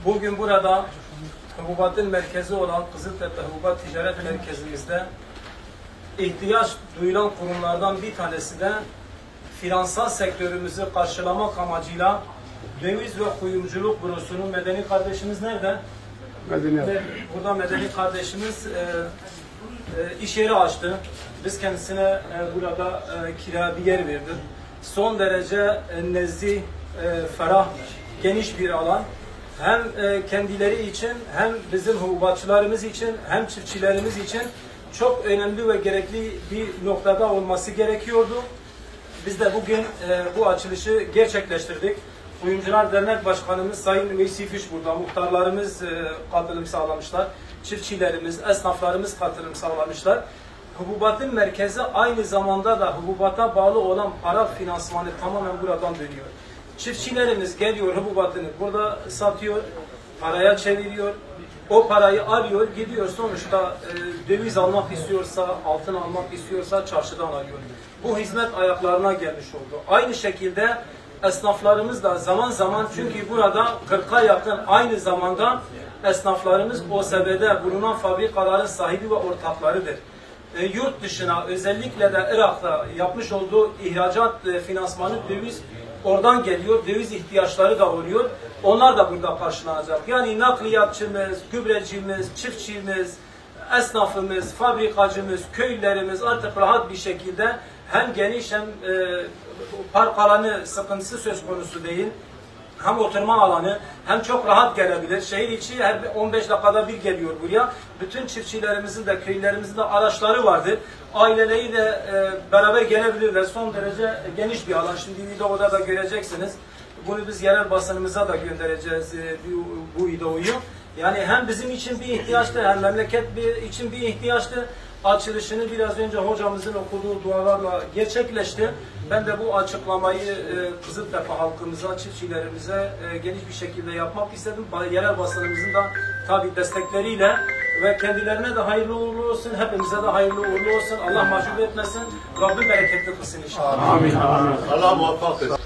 Bugün burada hububatın merkezi olan Kızıltepe Hububat Ticaret Merkezimizde ihtiyaç duyulan kurumlardan bir tanesi de finansal sektörümüzü karşılamak amacıyla Döviz ve Kuyumculuk Bürosu'nun medeni kardeşimiz nerede? Burada medeni kardeşimiz iş yeri açtı. Biz kendisine burada kira bir yer verdik. Son derece nezih, ferah, geniş bir alan. Hem kendileri için hem bizim hububatçılarımız için hem çiftçilerimiz için çok önemli ve gerekli bir noktada olması gerekiyordu. Biz de bugün bu açılışı gerçekleştirdik. Kuyumcular Dernek Başkanımız Sayın Veysi Fiş burada, muhtarlarımız katılım sağlamışlar, çiftçilerimiz, esnaflarımız katılım sağlamışlar. Hububatın merkezi aynı zamanda da hububata bağlı olan para finansmanı tamamen buradan dönüyor. Çiftçilerimiz geliyor, hububatını burada satıyor, paraya çeviriyor, o parayı alıyor, gidiyor sonuçta döviz almak istiyorsa, altın almak istiyorsa çarşıdan alıyor. Bu hizmet ayaklarına gelmiş oldu. Aynı şekilde esnaflarımız da zaman zaman, çünkü burada 40'a yakın aynı zamanda esnaflarımız OSB'de bulunan fabrikaların sahibi ve ortaklarıdır. Yurt dışına, özellikle de Irak'ta yapmış olduğu ihracat finansmanı döviz oradan geliyor, döviz ihtiyaçları da oluyor. Onlar da burada karşılanacak. Yani nakliyatçımız, gübrecimiz, çiftçimiz, esnafımız, fabrikacımız, köylülerimiz artık rahat bir şekilde hem geniş hem park alanı sıkıntısı söz konusu değil. Hem oturma alanı hem çok rahat gelebilir. Şehir içi her 15 dakikada bir geliyor buraya. Bütün çiftçilerimizin de köylerimizin de araçları vardır. Aileleriyle beraber gelebilirler. Son derece geniş bir alan. Şimdi videoda da göreceksiniz. Bunu biz yerel basınımıza da göndereceğiz bu videoyu. Yani hem bizim için bir ihtiyaçtı hem memleket için bir ihtiyaçtı. Açılışını biraz önce hocamızın okuduğu dualarla gerçekleşti. Ben de bu açıklamayı Kızıltepe halkımıza, çiftçilerimize geniş bir şekilde yapmak istedim. Yerel basınımızın da tabi destekleriyle ve kendilerine de hayırlı uğurlu olsun, hepimize de hayırlı uğurlu olsun. Allah mahcup etmesin, Rabbim bereketli kılsın inşallah. Amin. Allah muvaffak etsin.